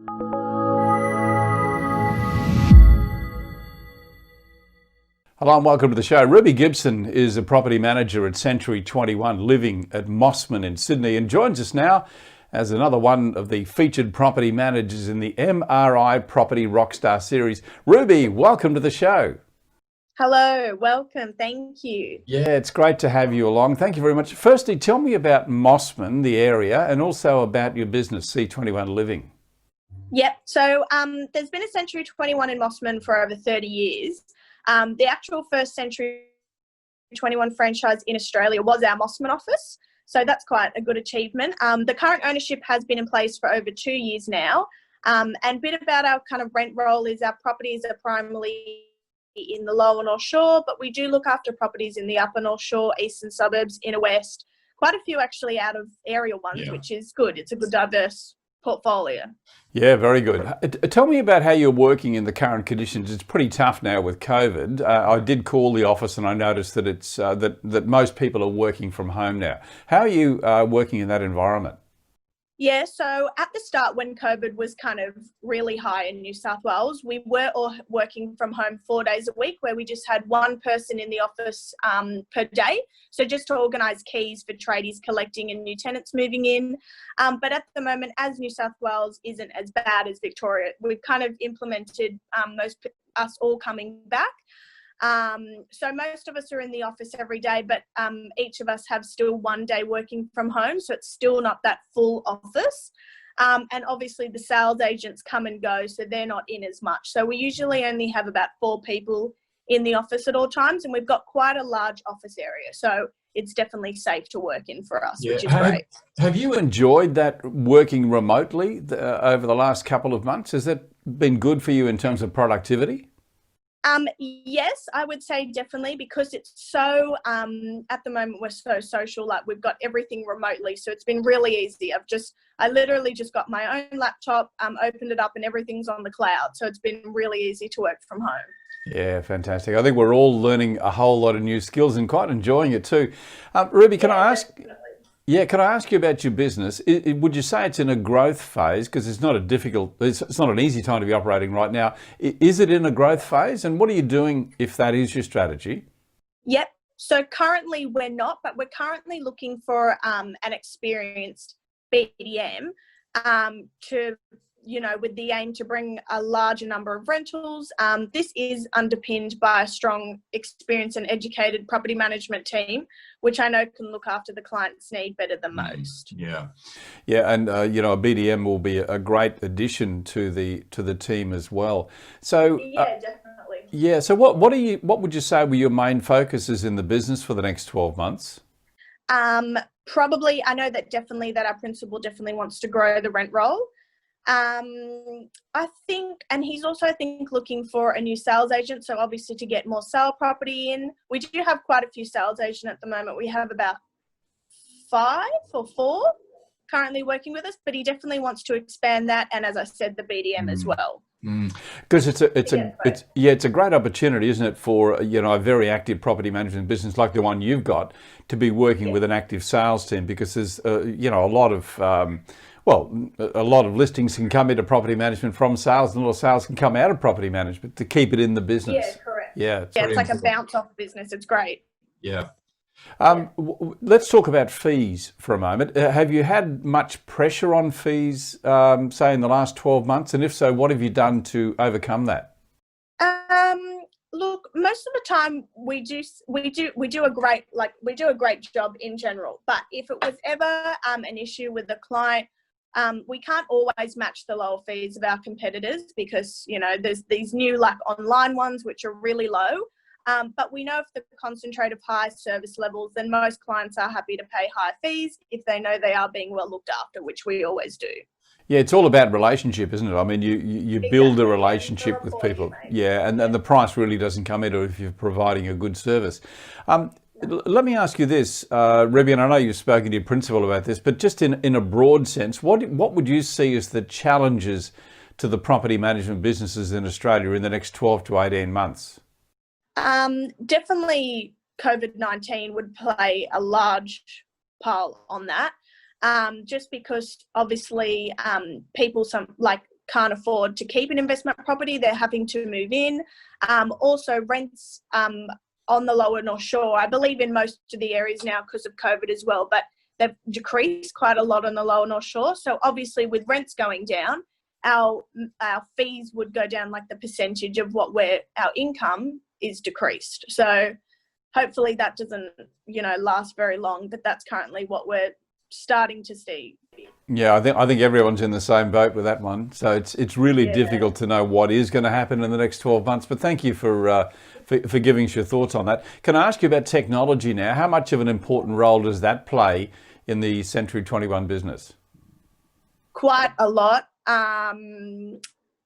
Hello and welcome to the show. Ruby Gibson is a property manager at C21 Living at Mossman in Sydney and joins us now as another one of the featured property managers in the MRI Property Rockstar series. Ruby, welcome to the show. Hello, welcome, thank you. Yeah, it's great to have you along. Thank you very much. Firstly, tell me about Mossman, the area, and also about your business, C21 Living. Yep, so there's been a Century 21 in Mossman for over 30 years. The actual first Century 21 franchise in Australia was our Mossman office, so that's quite a good achievement. The current ownership has been in place for over 2 years now, and a bit about our kind of rent roll is our properties are primarily in the lower North Shore, but we do look after properties in the upper North Shore, eastern suburbs, inner west, quite a few actually out of area ones, which is good. It's a good diverse portfolio. Yeah, very good. Tell me about how you're working in the current conditions. It's pretty tough now with COVID. I did call the office and I noticed that it's that most people are working from home now. How are you working in that environment? Yeah, so at the start when COVID was kind of really high in New South Wales, we were all working from home 4 days a week where we just had one person in the office per day. So just to organise keys for tradies collecting and new tenants moving in. But at the moment, as New South Wales isn't as bad as Victoria, we've kind of implemented us all coming back. So most of us are in the office every day, but each of us have still 1 day working from home. So it's still not that full office. And obviously the sales agents come and go, so they're not in as much. So we usually only have about 4 people in the office at all times, and we've got quite a large office area. So it's definitely safe to work in for us, which is great. Have you enjoyed that working remotely over the last couple of months? Has that been good for you in terms of productivity? Yes, I would say definitely, because it's so, at the moment we're so social, like we've got everything remotely. So it's been really easy. I literally just got my own laptop, opened it up and everything's on the cloud. So it's been really easy to work from home. Yeah, fantastic. I think we're all learning a whole lot of new skills and quite enjoying it too. Ruby, can I ask? Definitely. Yeah, can I ask you about your business? Would you say it's in a growth phase? Because it's not it's not an easy time to be operating right now. Is it in a growth phase? And what are you doing if that is your strategy? Yep. So currently we're not, but we're currently looking for an experienced BDM with the aim to bring a larger number of rentals. This is underpinned by a strong, experienced and educated property management team, which I know can look after the client's need better than most. Yeah, and a BDM will be a great addition to the team as well. So yeah, definitely. Yeah. So what would you say were your main focuses in the business for the next 12 months? Probably, I know that our principal definitely wants to grow the rent roll. I think, and he's also, I think, looking for a new sales agent. So obviously to get more sale property in. We do have quite a few sales agents at the moment. We have about 5 or 4 currently working with us, but he definitely wants to expand that. And as I said, the BDM as well. Because it's a great opportunity, isn't it, for a very active property management business like the one you've got to be working with an active sales team, because there's a lot of listings can come into property management from sales, and a lot of sales can come out of property management to keep it in the business. Yeah, correct. Yeah, it's like a bounce off business. It's great. Yeah. Let's talk about fees for a moment. Have you had much pressure on fees, say in the last 12 months? And if so, what have you done to overcome that? Look, most of the time we do a great job in general. But if it was ever an issue with the client, we can't always match the lower fees of our competitors, because there's these new online ones which are really low. But we know if the concentrate of high service levels, then most clients are happy to pay high fees if they know they are being well looked after, which we always do. Yeah, it's all about relationship, isn't it? I mean, you build a relationship with people. Yeah, and the price really doesn't come into it if you're providing a good service. Let me ask you this, Ruby, and I know you've spoken to your principal about this, but just in a broad sense, what would you see as the challenges to the property management businesses in Australia in the next 12 to 18 months? Definitely COVID-19 would play a large part on that, just because obviously people can't afford to keep an investment property. They're having to move in. Also rents on the lower North Shore, I believe in most of the areas now because of COVID as well, but they've decreased quite a lot on the lower North Shore. So obviously with rents going down, our fees would go down, like the percentage of our income is decreased. So hopefully that doesn't, last very long, but that's currently what we're starting to see. Yeah, I think everyone's in the same boat with that one. So it's really difficult to know what is going to happen in the next 12 months. But thank you for giving us your thoughts on that. Can I ask you about technology now? How much of an important role does that play in the Century 21 business? Quite a lot.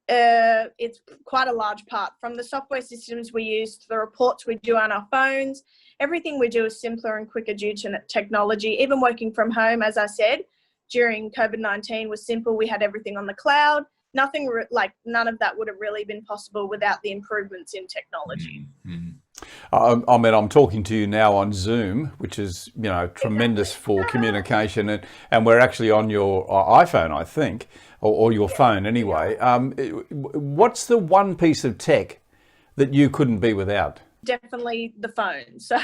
It's quite a large part, from the software systems we use to the reports we do on our phones. Everything we do is simpler and quicker due to technology. Even working from home, as I said, during COVID-19 was simple. We had everything on the cloud. None of that would have really been possible without the improvements in technology. I'm talking to you now on Zoom, which is, tremendous for communication, and we're actually on your iPhone, I think, or your phone anyway. What's the one piece of tech that you couldn't be without? Definitely the phone. So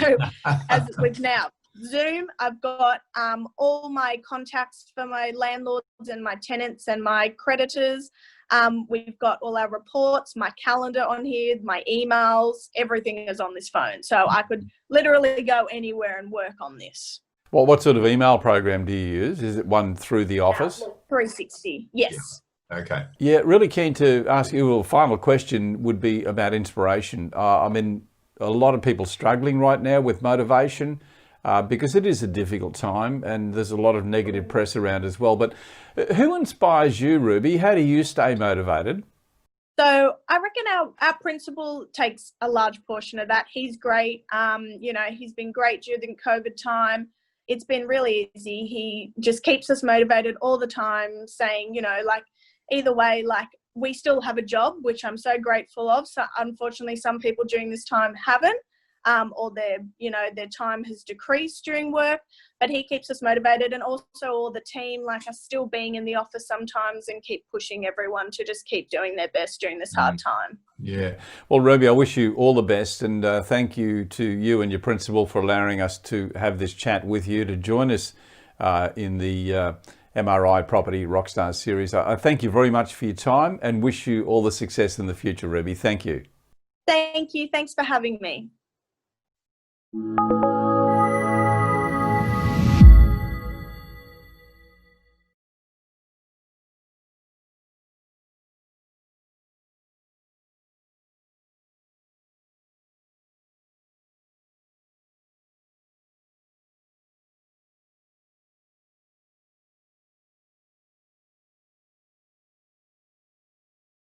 as with now Zoom, I've got all my contacts for my landlords and my tenants and my creditors. We've got all our reports, my calendar on here, my emails, everything is on this phone. So I could literally go anywhere and work on this. Well, what sort of email program do you use? Is it one through the office? 360, yes. Yeah. Okay. Yeah, really keen to ask you, a final question would be about inspiration. A lot of people struggling right now with motivation because it is a difficult time and there's a lot of negative press around as well. But who inspires you, Ruby? How do you stay motivated? So I reckon our principal takes a large portion of that. He's great. He's been great during COVID time. It's been really easy. He just keeps us motivated all the time, saying, either way, we still have a job, which I'm so grateful of. So unfortunately, some people during this time haven't, or their time has decreased during work, but he keeps us motivated. And also all the team, are still being in the office sometimes and keep pushing everyone to just keep doing their best during this hard time. Yeah. Well, Ruby, I wish you all the best, and thank you to you and your principal for allowing us to have this chat with you, to join us in the MRI Property Rockstars series. I thank you very much for your time and wish you all the success in the future, Ruby. Thank you. Thank you. Thanks for having me.